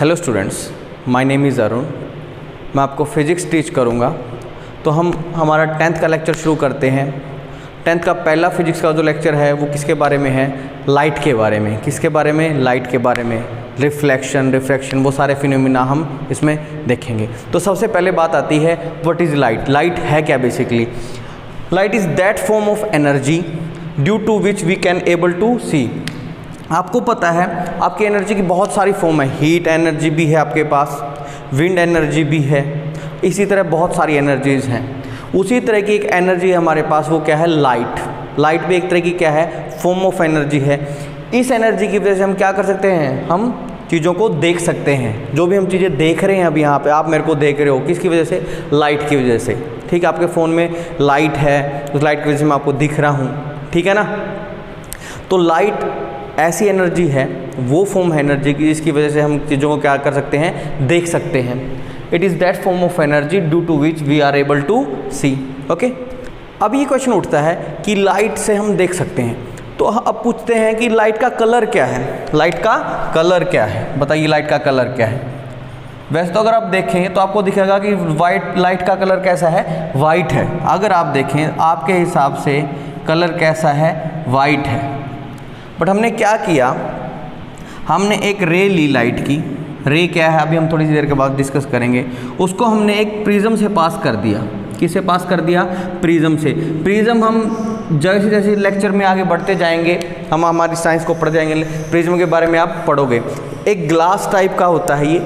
Hello students, my name is Arun. मैं आपको physics teach करूँगा। तो हम हमारा 10th का लेक्चर शुरू करते हैं। 10th का पहला फिजिक्स का जो लेक्चर है वो किसके बारे में है? लाइट के बारे में। किसके बारे में? लाइट के बारे में। रिफ्लेक्शन, रिफ्रैक्शन, वो सारे फिनोमिना हम इसमें देखेंगे। तो सबसे पहले बात आती है व्हाट इज़ लाइट। लाइट है क्या basically? Light is that form of energy due to which we can able to see. आपको पता है आपकी एनर्जी की बहुत सारी फॉर्म है। हीट एनर्जी भी है आपके पास, विंड एनर्जी भी है, इसी तरह बहुत सारी एनर्जीज़ हैं। उसी तरह की एक एनर्जी है हमारे पास, वो क्या है? लाइट। लाइट भी एक तरह की क्या है? फॉर्म ऑफ एनर्जी है। इस एनर्जी की वजह से हम क्या कर सकते हैं? हम चीज़ों को देख सकते हैं। जो भी हम चीज़ें देख रहे हैं अभी यहाँ पे, आप मेरे को देख रहे हो, किसकी वजह से? लाइट की वजह से। ठीक है, आपके फ़ोन में लाइट है, उस लाइट की वजह से मैं आपको दिख रहा हूँ। ठीक है ना? तो लाइट ऐसी एनर्जी है, वो फॉर्म है एनर्जी की जिसकी वजह से हम चीज़ों को क्या कर सकते हैं? देख सकते हैं। It is that form of energy due to which we are able to see. Okay, अब ये क्वेश्चन उठता है कि लाइट से हम देख सकते हैं, तो अब पूछते हैं कि लाइट का कलर क्या है? लाइट का कलर क्या है? बताइए, लाइट का कलर क्या है? वैसे तो अगर आप देखें तो आपको दिखेगा कि वाइट, लाइट का कलर कैसा है? वाइट है। अगर आप देखें आपके हिसाब से कलर कैसा है? वाइट है। बट हमने क्या किया? हमने एक रे ली लाइट की। रे क्या है अभी हम थोड़ी सी देर के बाद डिस्कस करेंगे। उसको हमने एक प्रिज्म से पास कर दिया। किससे पास कर दिया? प्रिज्म से। प्रिज्म हम जैसे जैसे लेक्चर में आगे बढ़ते जाएंगे, हम हमारी साइंस को पढ़ जाएंगे, प्रिज्म के बारे में आप पढ़ोगे। एक ग्लास टाइप का होता है ये,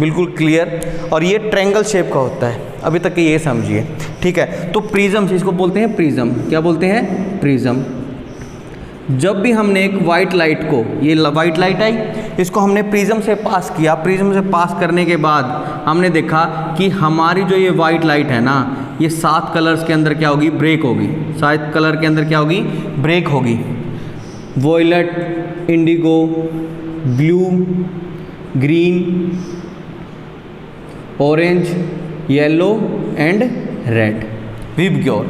बिल्कुल क्लियर, और ये ट्रायंगल शेप का होता है। अभी तक ये समझिए। ठीक है, तो प्रिज्म से इसको बोलते हैं प्रिज्म। क्या बोलते हैं? प्रिज्म। जब भी हमने एक वाइट लाइट को, ये वाइट लाइट आई, इसको हमने प्रिज्म से पास किया। प्रिज्म से पास करने के बाद हमने देखा कि हमारी जो ये वाइट लाइट है ना, ये 7 कलर्स के अंदर क्या होगी? ब्रेक होगी। 7 कलर के अंदर क्या होगी? ब्रेक होगी। Violet, indigo, blue, green, orange, yellow and red. VIBGYOR.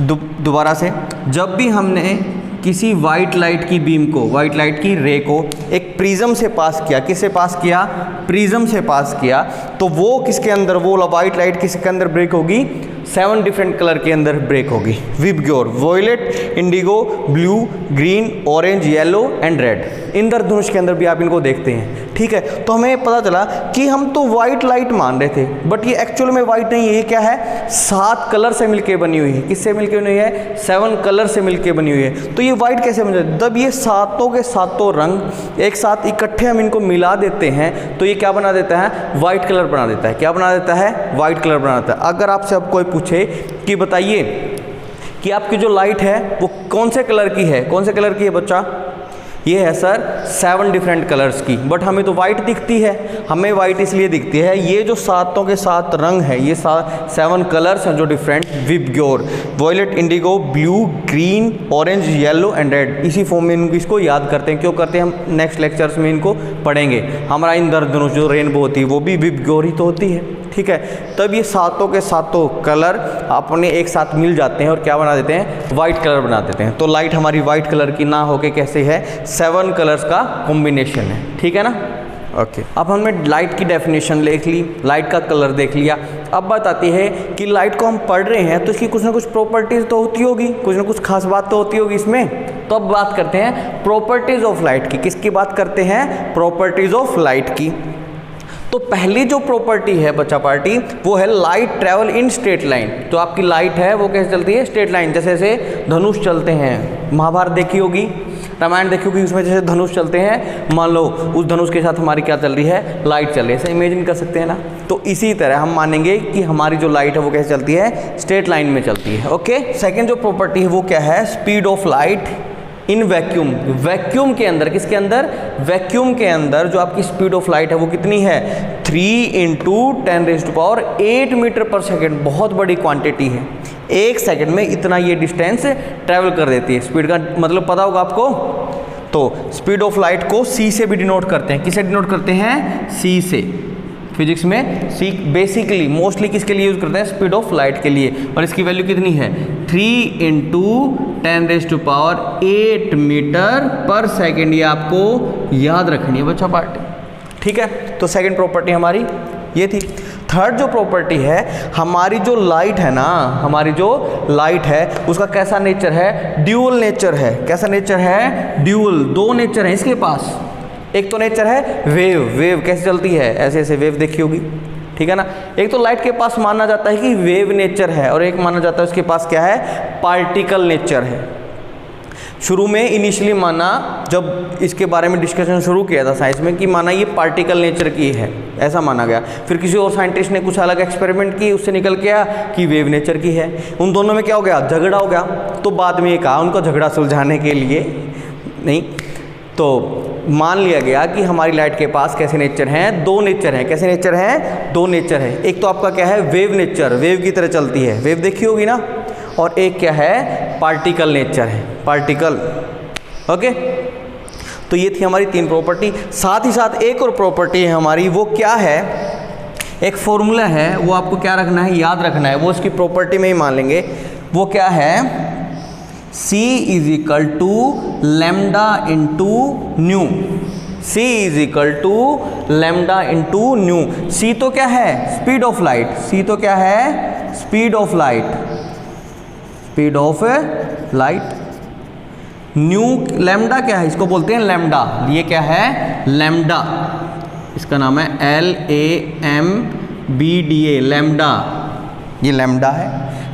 दोबारा से, जब भी हमने किसी वाइट लाइट की बीम को, वाइट लाइट की रे को एक प्रिज्म से पास किया, किससे पास किया? प्रिज्म से पास किया, तो वो किसके अंदर, वो वाइट लाइट किसके अंदर ब्रेक होगी? 7 डिफरेंट कलर के अंदर ब्रेक होगी। VIBGYOR. Violet, indigo, blue, green, orange, yellow and red. इंद्रधनुष के अंदर भी आप इनको देखते हैं। ठीक है, तो हमें पता चला कि हम तो वाइट लाइट मान रहे थे, बट ये एक्चुअल में वाइट नहीं है। ये क्या है? 7 कलर से मिलके बनी हुई है। किससे मिलके बनी हुई है? 7 कलर से मिलके बनी हुई है। तो ये वाइट कैसे बन जाती है? जब ये सातों के सातों रंग एक साथ इकट्ठे हम इनको मिला देते हैं तो ये क्या बना देता है? वाइट कलर बना देता है। क्या बना देता है? वाइट कलर बना देता है। अगर आपसे अब कोई पूछे कि बताइए कि आपकी जो लाइट है वो कौन से कलर की है? कौन से कलर की है बच्चा? ये है सर 7 डिफरेंट कलर्स की। बट हमें तो वाइट दिखती है। हमें वाइट इसलिए दिखती है, ये जो सातों के 7 रंग है, ये 7 कलर्स हैं जो different. VIBGYOR. Violet, indigo, blue, green, orange, yellow and red. इसी फॉर्म में इनको इसको याद करते हैं। क्यों करते हैं? हम नेक्स्ट लेक्चर्स में इनको पढ़ेंगे। हमारा इंद्रधनुष जो रेनबो होती है वो भी विबग्योर ही तो होती है। ठीक है, तब ये सातों के सातों कलर अपने एक साथ मिल जाते हैं और क्या बना देते हैं? वाइट कलर बना देते हैं। तो लाइट हमारी वाइट कलर की ना होके कैसे है? 7 कलर्स का कॉम्बिनेशन है। ठीक है ना? ओके, अब हमने लाइट की डेफिनेशन देख ली, लाइट का कलर देख लिया। अब बात आती है कि लाइट को हम पढ़ रहे हैं तो इसकी कुछ ना कुछ प्रॉपर्टीज़ तो होती होगी, कुछ ना कुछ खास बात तो होती होगी इसमें। तो अब बात करते हैं प्रॉपर्टीज़ ऑफ लाइट की। किसकी बात करते हैं? प्रॉपर्टीज़ ऑफ लाइट की। तो पहली जो प्रॉपर्टी है बच्चा पार्टी, वो है light travel in straight line. तो आपकी लाइट है वो कैसे चलती है? Straight line. जैसे जैसे धनुष चलते हैं, महाभारत देखी होगी, रामायण देखी होगी, उसमें जैसे धनुष चलते हैं, मान लो उस धनुष के साथ हमारी क्या चल रही है? लाइट चल रही है। ऐसा इमेजिन कर सकते हैं ना? तो इसी तरह हम मानेंगे कि हमारी जो लाइट है वो कैसे चलती है? स्ट्रेट लाइन में चलती है। ओके, सेकेंड जो प्रॉपर्टी है वो क्या है? Speed of light in vacuum. Vacuum के अंदर, किसके अंदर? वैक्यूम के अंदर जो आपकी स्पीड ऑफ लाइट है वो कितनी है? 3 × 10⁸ मीटर पर सेकेंड। बहुत बड़ी क्वांटिटी है। 1 सेकेंड में इतना ये डिस्टेंस ट्रैवल कर देती है। स्पीड का मतलब पता होगा आपको। तो स्पीड ऑफ लाइट को सी से भी डिनोट करते हैं। किससे डिनोट करते हैं? सी से। फिजिक्स में सी बेसिकली मोस्टली किसके लिए यूज़ करते हैं? स्पीड ऑफ लाइट के लिए। और इसकी वैल्यू कितनी है? 3 × 10⁸ मीटर पर सेकेंड। ये आपको याद रखनी है बच्चा पार्टी। ठीक है, तो सेकंड प्रॉपर्टी हमारी ये थी। थर्ड जो प्रॉपर्टी है, हमारी जो लाइट है ना, हमारी जो लाइट है उसका कैसा नेचर है, ड्यूअल नेचर है। कैसा नेचर है, ड्यूअल, दो नेचर है इसके पास। एक तो नेचर है वेव, वेव कैसे चलती है, ऐसे ऐसे वेव देखी होगी, ठीक है ना। एक तो लाइट के पास माना जाता है कि वेव नेचर है, और एक माना जाता है उसके पास क्या है, पार्टिकल नेचर है। शुरू में इनिशियली माना, जब इसके बारे में डिस्कशन शुरू किया था साइंस में, कि माना ये पार्टिकल नेचर की है, ऐसा माना गया। फिर किसी और साइंटिस्ट ने कुछ अलग एक्सपेरिमेंट की, उससे निकल के आया कि वेव नेचर की है। उन दोनों में क्या हो गया, झगड़ा हो गया। तो बाद में ये कहा, उनको झगड़ा सुलझाने के लिए नहीं, तो मान लिया गया कि हमारी लाइट के पास कैसे नेचर हैं, दो नेचर हैं। कैसे नेचर हैं, दो नेचर है। एक तो आपका क्या है, वेव नेचर, वेव की तरह चलती है, वेव देखी होगी ना। और एक क्या है, पार्टिकल नेचर है, पार्टिकल। ओके, तो ये थी हमारी तीन प्रॉपर्टी। साथ ही साथ एक और प्रॉपर्टी है हमारी, वो क्या है, एक फॉर्मूला है, वो आपको क्या रखना है, याद रखना है। वो उसकी प्रॉपर्टी में ही मान लेंगे। वो क्या है, C is equal to lambda into nu. C is equal to lambda into nu. C तो क्या है, स्पीड ऑफ लाइट। C तो क्या है, speed of light, speed of light. New, lambda क्या है, इसको बोलते हैं लैम्डा। ये क्या है, लैम्डा, इसका नाम है LAMBDA, लैम्डा। ये लैम्डा है।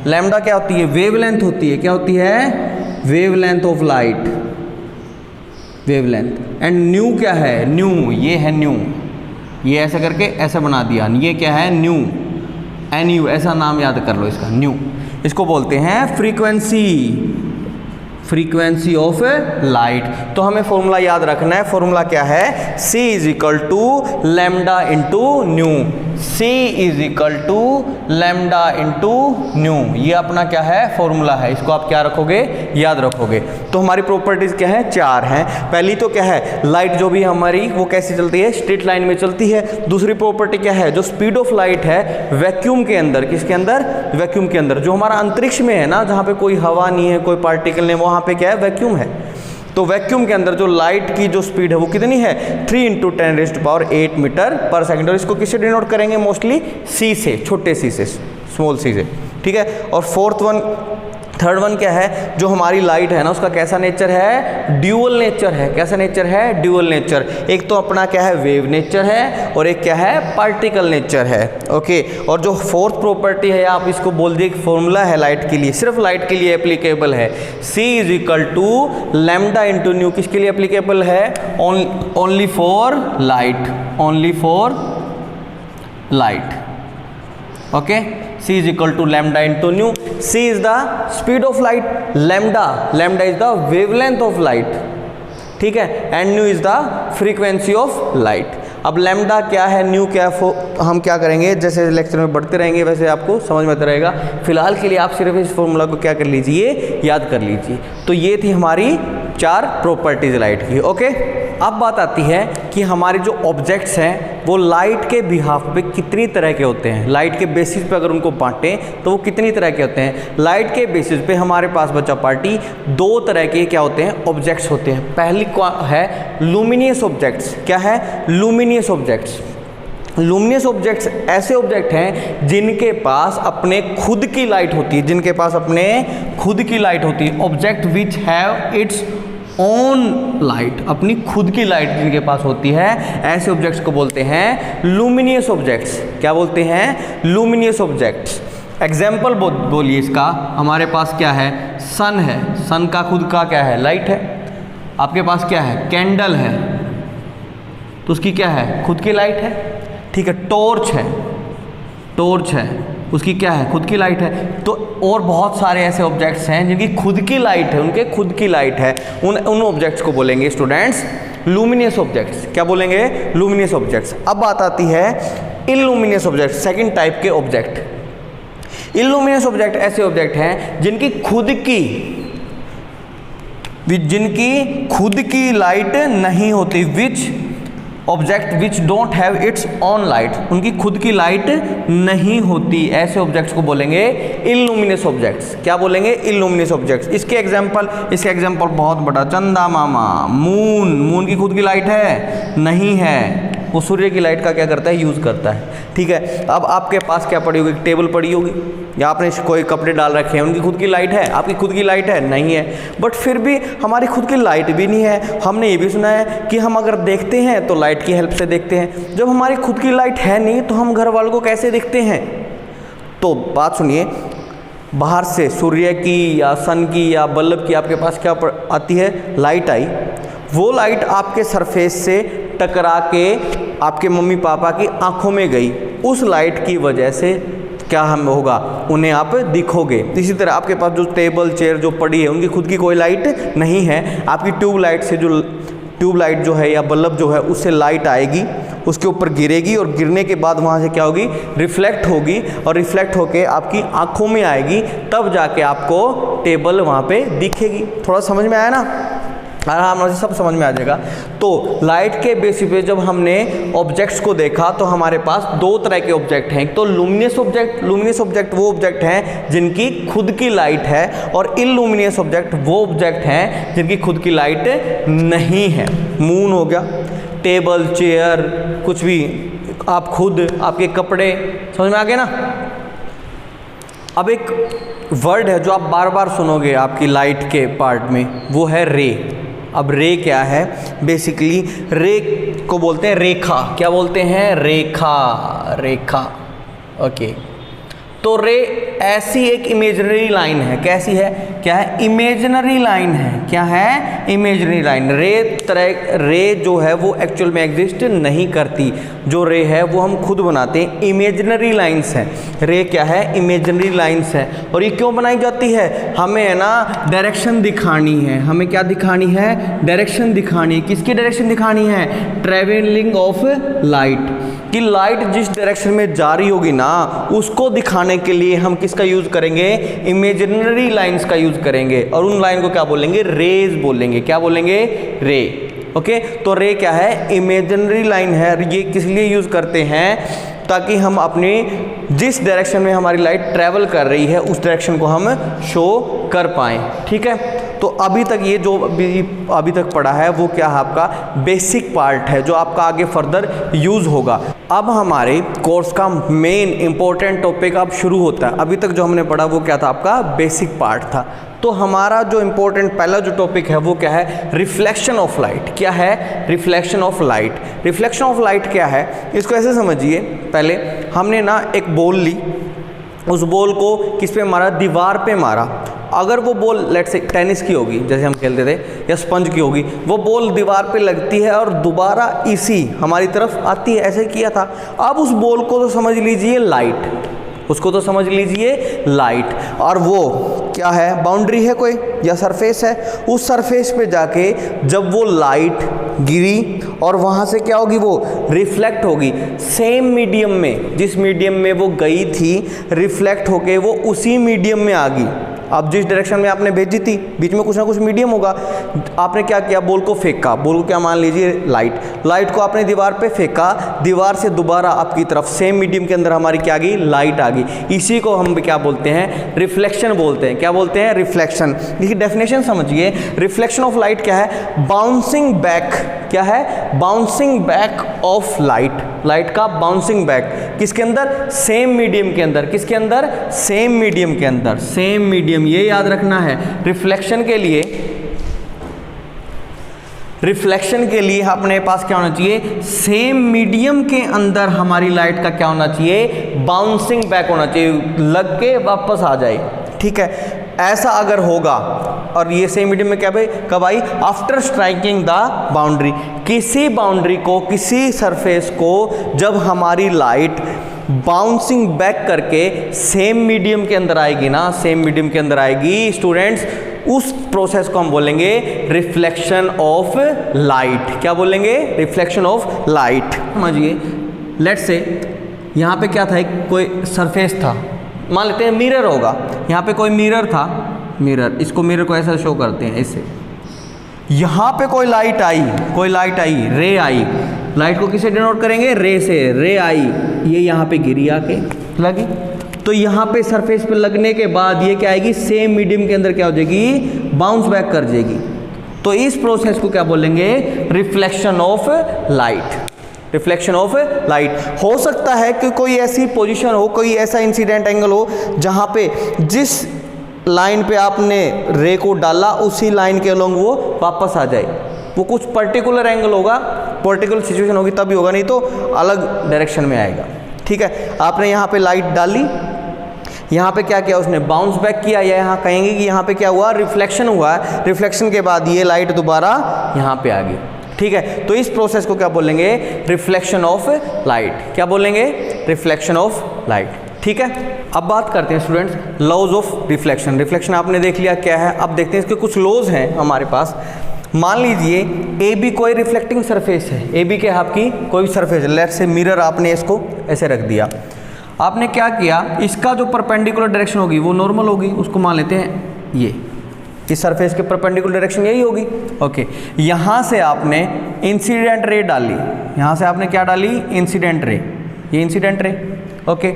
लैम्डा क्या होती है, वेवलेंथ होती है। क्या होती है, wavelength of light, wavelength. And new क्या है, न्यू, ये है न्यू, ये ऐसा करके ऐसा बना दिया, ये क्या है, न्यू, NU, ऐसा नाम याद कर लो इसका, न्यू। इसको बोलते हैं फ्रीक्वेंसी, फ्रीक्वेंसी ऑफ लाइट। तो हमें फॉर्मूला याद रखना है। फॉर्मूला क्या है, C is equal to lambda into nu. C is equal to lambda into nu, ये अपना क्या है, फॉर्मूला है। इसको आप क्या रखोगे, याद रखोगे। तो हमारी प्रॉपर्टीज क्या है, चार हैं। पहली तो क्या है, लाइट जो भी हमारी वो कैसी चलती है, स्ट्रेट लाइन में चलती है। दूसरी प्रॉपर्टी क्या है, जो स्पीड ऑफ लाइट है वैक्यूम के अंदर, किसके अंदर, वैक्यूम के अंदर। जो हमारा अंतरिक्ष में है ना, जहाँ पे कोई हवा नहीं है, कोई पार्टिकल नहीं, वहाँ पे क्या है, वैक्यूम है। तो वैक्यूम के अंदर जो लाइट की जो स्पीड है वो कितनी है, 3 × 10⁸ मीटर पर सेकंड। और इसको किससे डिनोट करेंगे, मोस्टली C से, छोटे C से, स्मॉल C से, ठीक है। और थर्ड वन क्या है, जो हमारी लाइट है ना, उसका कैसा नेचर है, ड्यूअल नेचर है। कैसा नेचर है, ड्यूअल नेचर। एक तो अपना क्या है, वेव नेचर है, और एक क्या है, पार्टिकल नेचर है। ओके, और जो फोर्थ प्रॉपर्टी है, आप इसको बोल दिए, फॉर्मूला है लाइट के लिए, सिर्फ लाइट के लिए एप्लीकेबल है। C is equal to lambda into nu, किसके लिए एप्लीकेबल है, only for light, only for light. Okay, C is equal to lambda into nu. C is the speed of light, lambda is the wavelength of light, ठीक है, and nu is the frequency of light। अब lambda क्या है, new क्या है, हम क्या करेंगे, जैसे लेक्चर में बढ़ते रहेंगे वैसे आपको समझ में आता रहेगा। फिलहाल के लिए आप सिर्फ इस फॉर्मूला को क्या कर लीजिए, याद कर लीजिए। तो ये थी हमारी चार प्रॉपर्टीज लाइट की। ओके, अब बात आती है कि हमारे जो ऑब्जेक्ट्स हैं वो लाइट के बिहाफ पे कितनी तरह के होते हैं। लाइट के बेसिस पे अगर उनको बांटें तो वो कितनी तरह के होते हैं। लाइट के बेसिस पे हमारे पास बच्चा पार्टी दो तरह के क्या होते हैं, ऑब्जेक्ट्स होते हैं। पहली है लुमिनियस ऑब्जेक्ट्स। क्या है, लुमिनियस ऑब्जेक्ट्स। लुमिनियस ऑब्जेक्ट्स ऐसे ऑब्जेक्ट हैं जिनके पास अपने खुद की लाइट होती है, जिनके पास अपने खुद की लाइट होती है। Object which have its own light, अपनी खुद की लाइट जिनके पास होती है, ऐसे ऑब्जेक्ट्स को बोलते हैं लुमिनियस ऑब्जेक्ट्स। क्या बोलते हैं, लुमिनियस ऑब्जेक्ट्स। एग्जाम्पल बोलिए इसका, हमारे पास क्या है, सन है, सन का खुद का क्या है, लाइट है। आपके पास क्या है, कैंडल है, तो उसकी क्या है, खुद की लाइट है, ठीक है। टॉर्च है, टॉर्च है, उसकी क्या है, खुद की लाइट है। तो और बहुत सारे ऐसे ऑब्जेक्ट्स हैं जिनकी खुद की लाइट है, उनके खुद की लाइट है। उन ऑब्जेक्ट्स को बोलेंगे स्टूडेंट्स लुमिनियस ऑब्जेक्ट्स। क्या बोलेंगे, लुमिनियस ऑब्जेक्ट्स। अब बात आती है इल्लुमिनियस ऑब्जेक्ट, सेकंड टाइप के ऑब्जेक्ट। इल्लुमिनियस ऑब्जेक्ट ऐसे ऑब्जेक्ट हैं जिनकी खुद की लाइट नहीं होती। Which object which don't have it's on light, उनकी खुद की लाइट नहीं होती, ऐसे ऑब्जेक्ट्स को बोलेंगे इल्लुमिनस ऑब्जेक्ट्स। क्या बोलेंगे, इल्लुमिनस ऑब्जेक्ट्स। इसके एग्जांपल बहुत बड़ा, चंदा मामा, मून, मून की खुद की लाइट है, नहीं है। वो सूर्य की लाइट का क्या करता है, यूज़ करता है। ठीक है, अब आपके पास क्या पड़ी होगी, टेबल पड़ी होगी, या आपने कोई कपड़े डाल रखे हैं, उनकी खुद की लाइट है, आपकी खुद की लाइट है नहीं है। बट फिर भी हमारी खुद की लाइट भी नहीं है। हमने ये भी सुना है कि हम अगर देखते हैं तो लाइट की हेल्प से देखते हैं। जब हमारी खुद की लाइट है नहीं तो हम घर वालों को कैसे देखते हैं? तो बात सुनिए, बाहर से सूर्य की या सन की या बल्ब की आपके पास क्या आती है, लाइट आई। वो लाइट आपके सरफेस से टकरा के आपके मम्मी पापा की आंखों में गई। उस लाइट की वजह से क्या हम होगा, उन्हें आप दिखोगे। इसी तरह आपके पास जो टेबल चेयर जो पड़ी है उनकी खुद की कोई लाइट नहीं है। आपकी ट्यूबलाइट से जो ट्यूबलाइट जो है या बल्ब जो है उससे लाइट आएगी, उसके ऊपर गिरेगी और गिरने के बाद वहाँ से क्या होगी, रिफ्लेक्ट होगी और रिफ्लेक्ट होके आपकी आंखों में आएगी, तब जाके आपको टेबल वहाँ पे दिखेगी। थोड़ा समझ में आया ना? आराम से सब समझ में आ जाएगा। तो लाइट के बेसिस पे जब हमने ऑब्जेक्ट्स को देखा तो हमारे पास दो तरह के ऑब्जेक्ट हैं। एक तो लुमिनियस ऑब्जेक्ट, लुमिनियस ऑब्जेक्ट वो ऑब्जेक्ट हैं जिनकी खुद की लाइट है, और इल्लुमिनियस ऑब्जेक्ट वो ऑब्जेक्ट हैं जिनकी खुद की लाइट नहीं है। मून हो गया, टेबल चेयर कुछ भी, आप खुद, आपके कपड़े, समझ में आ गया ना? अब एक वर्ड है जो आप बार बार सुनोगे आपकी लाइट के पार्ट में, वो है रे। अब रे क्या है? बेसिकली रे को बोलते हैं रेखा। क्या बोलते हैं? रेखा, रेखा। ओके, तो रे ऐसी एक इमेजिनरी लाइन है। कैसी है? क्या है? इमेजिनरी लाइन है। क्या है? Imaginary line. रे जो है वो एक्चुअल में एग्जिस्ट नहीं करती। जो रे है वो हम खुद बनाते हैं, इमेजिनरी लाइन्स हैं। रे क्या है? इमेजिनरी लाइन्स है। और ये क्यों बनाई जाती है? हमें है ना डायरेक्शन दिखानी है। हमें क्या दिखानी है? डायरेक्शन दिखानी है। किसकी डायरेक्शन दिखानी है? ट्रेवलिंग ऑफ लाइट, कि लाइट जिस डायरेक्शन में जा रही होगी ना उसको दिखाने के लिए हम किसका यूज करेंगे? इमेजिनरी लाइंस का यूज करेंगे। और उन लाइन को क्या बोलेंगे? रेज बोलेंगे। क्या बोलेंगे? रे। ओके, तो रे क्या है? इमेजिनरी लाइन है। ये किस लिए यूज करते हैं? ताकि हम अपनी जिस डायरेक्शन में हमारी लाइट ट्रैवल कर रही है उस डायरेक्शन को हम शो कर पाएँ। ठीक है, तो अभी तक ये जो अभी तक पढ़ा है वो क्या है? आपका बेसिक पार्ट है जो आपका आगे फर्दर यूज़ होगा। अब हमारे कोर्स का मेन इंपॉर्टेंट टॉपिक अब शुरू होता है। अभी तक जो हमने पढ़ा वो क्या था? आपका बेसिक पार्ट था। तो हमारा जो इंपॉर्टेंट पहला जो टॉपिक है वो क्या है? Reflection of light. क्या है? Reflection of light. Reflection of light क्या है? इसको ऐसे समझिए, पहले हमने ना एक बॉल ली, उस बॉल को किस पे मारा? दीवार पे मारा। अगर वो बॉल लेट से टेनिस की होगी जैसे हम खेलते थे, या स्पंज की होगी, वो बॉल दीवार पे लगती है और दोबारा इसी हमारी तरफ आती है, ऐसे किया था। अब उस बॉल को तो समझ लीजिए लाइट, उसको तो समझ लीजिए लाइट, और वो क्या है? बाउंड्री है कोई या सरफेस है। उस सरफेस पे जाके जब वो लाइट गिरी और वहाँ से क्या होगी? वो रिफ्लेक्ट होगी सेम मीडियम में, जिस मीडियम में वो गई थी, रिफ्लेक्ट होके वो उसी मीडियम में आ गई। अब जिस डायरेक्शन में आपने भेजी थी, बीच में कुछ ना कुछ मीडियम होगा। आपने क्या किया? बॉल को फेंका। बॉल को क्या मान लीजिए? लाइट को आपने दीवार पे फेंका, दीवार से दोबारा आपकी तरफ सेम मीडियम के अंदर हमारी क्या आ गई? लाइट आ गई। इसी को हम क्या बोलते हैं? रिफ्लेक्शन बोलते हैं। क्या बोलते हैं? रिफ्लेक्शन। इसकी डेफिनेशन समझिए। रिफ्लेक्शन ऑफ लाइट क्या है? Bouncing back. क्या है? Bouncing back of light. Light का बाउंसिंग बैक किसके अंदर? सेम मीडियम के अंदर। किसके अंदर? सेम मीडियम के अंदर। सेम मीडियम, ये याद रखना है। रिफ्लेक्शन के लिए, रिफ्लेक्शन के लिए अपने पास क्या होना चाहिए? सेम मीडियम के अंदर हमारी लाइट का क्या होना चाहिए? बाउंसिंग बैक होना चाहिए, लग के वापस आ जाए। ठीक है, ऐसा अगर होगा, और ये सेम मीडियम में क्या भाई? कब आई? After striking the boundary. किसी बाउंड्री को, किसी सरफेस को जब हमारी लाइट बाउंसिंग बैक करके सेम मीडियम के अंदर आएगी ना, सेम मीडियम के अंदर आएगी स्टूडेंट्स, उस प्रोसेस को हम बोलेंगे रिफ्लेक्शन ऑफ लाइट। क्या बोलेंगे? Reflection of light. समझिए, लेट्स से यहाँ पे क्या था? एक कोई सरफेस था, मान लेते हैं मिरर होगा। यहाँ पे कोई मिरर था, मिरर, इसको मिरर को ऐसा शो करते हैं इससे। यहाँ पे कोई लाइट आई, कोई लाइट आई, रे आई। लाइट को किसे डिनोट करेंगे? रे से। रे आई, ये यहाँ पे गिरी आके लगी, तो यहाँ पे सरफेस पे लगने के बाद ये क्या आएगी? सेम मीडियम के अंदर क्या हो जाएगी? बाउंस बैक कर जाएगी। तो इस प्रोसेस को क्या बोलेंगे? Reflection of light. Reflection of light. हो सकता है कि कोई ऐसी पोजीशन हो, कोई ऐसा इंसिडेंट एंगल हो जहाँ पे जिस लाइन पे आपने रे को डाला उसी लाइन के अलोंग वो वापस आ जाए। वो कुछ पर्टिकुलर एंगल होगा, पर्टिकुलर सिचुएशन होगी तभी होगा, नहीं तो अलग डायरेक्शन में आएगा। ठीक है, आपने यहाँ पे लाइट डाली, यहाँ पे क्या किया उसने, बाउंस बैक किया, या यहाँ कहेंगे कि यहाँ पे क्या हुआ, रिफ्लेक्शन हुआ। रिफ्लेक्शन के बाद ये लाइट दोबारा यहाँ पे आ गई। ठीक है, तो इस प्रोसेस को क्या बोलेंगे, रिफ्लेक्शन ऑफ लाइट। क्या बोलेंगे, रिफ्लेक्शन ऑफ लाइट। ठीक है, अब बात करते हैं students laws of reflection. Reflection आपने देख लिया क्या है, अब देखते हैं इसके कुछ लॉज हैं हमारे पास। मान लीजिए ए बी कोई रिफ्लेक्टिंग सरफेस है, ए बी के आपकी कोई सरफेस है, लेट्स से मिरर आपने इसको ऐसे रख दिया। आपने क्या किया, इसका जो परपेंडिकुलर डायरेक्शन होगी वो नॉर्मल होगी, उसको मान लेते हैं ये, इस सरफेस के परपेंडिकुलर डायरेक्शन यही होगी। ओके, यहाँ से आपने इंसिडेंट रे डाली, यहाँ से आपने क्या डाली, इंसिडेंट रे, ये incident ray. Okay,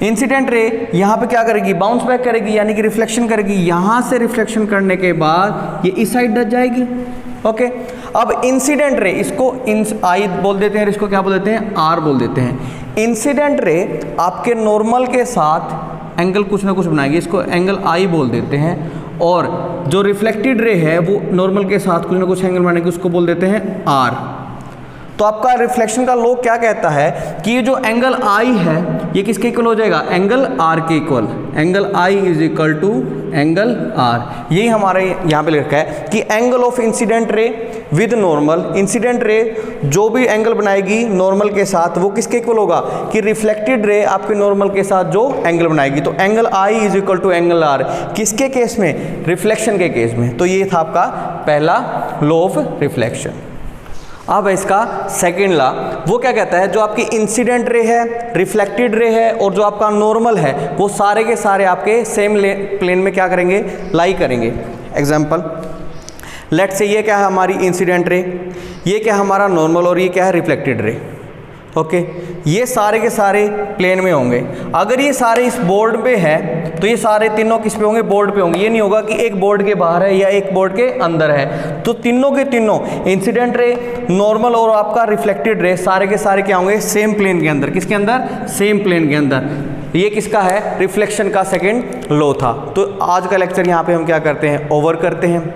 incident ray यहाँ पे क्या करेगी, बाउंस बैक करेगी, यानी कि रिफ्लेक्शन करेगी। यहाँ से रिफ्लेक्शन करने के बाद ये इस साइड जाएगी। ओके, अब इंसिडेंट रे, इसको आई बोल देते हैं, इसको क्या बोल देते हैं, आर बोल देते हैं। इंसिडेंट रे आपके नॉर्मल के साथ एंगल कुछ ना कुछ बनाएगी, इसको एंगल आई बोल देते हैं। और जो रिफ्लेक्टेड रे है वो नॉर्मल के साथ कुछ ना कुछ एंगल बनाएगी, उसको बोल देते हैं आर। तो आपका रिफ्लेक्शन का लॉ क्या कहता है कि ये जो एंगल आई है ये किसके इक्वल हो जाएगा, एंगल आर के equal. Angle i is equal to angle r. यही हमारे यहाँ पे लिखा है कि angle of incident ray with normal, incident ray जो भी एंगल बनाएगी नॉर्मल के साथ वो किसके इक्वल होगा, कि रिफ्लेक्टेड रे आपके नॉर्मल के साथ जो एंगल बनाएगी। तो angle i is equal to angle r, किसके केस में, रिफ्लेक्शन के केस में। तो ये था आपका पहला लॉ ऑफ रिफ्लेक्शन। अब इसका सेकेंड लॉ वो क्या कहता है, जो आपकी इंसिडेंट रे है, रिफ्लेक्टेड रे है और जो आपका नॉर्मल है वो सारे के सारे आपके सेम प्लेन में क्या करेंगे, लाई करेंगे। एग्जांपल लेट से ये क्या है हमारी इंसिडेंट रे, ये क्या हमारा नॉर्मल और ये क्या है रिफ्लेक्टेड रे। ओके, ये सारे के सारे प्लेन में होंगे। अगर ये सारे इस बोर्ड पे है तो ये सारे तीनों किस पे होंगे, बोर्ड पे होंगे। ये नहीं होगा कि एक बोर्ड के बाहर है या एक बोर्ड के अंदर है। तो तीनों के तीनों इंसिडेंट रे, नॉर्मल और आपका रिफ्लेक्टेड रे सारे के सारे क्या होंगे, सेम प्लेन के अंदर। किसके अंदर, सेम प्लेन के अंदर। ये किसका है, रिफ्लेक्शन का सेकेंड लॉ था। तो आज का लेक्चर यहाँ पे हम क्या करते हैं, ओवर करते हैं।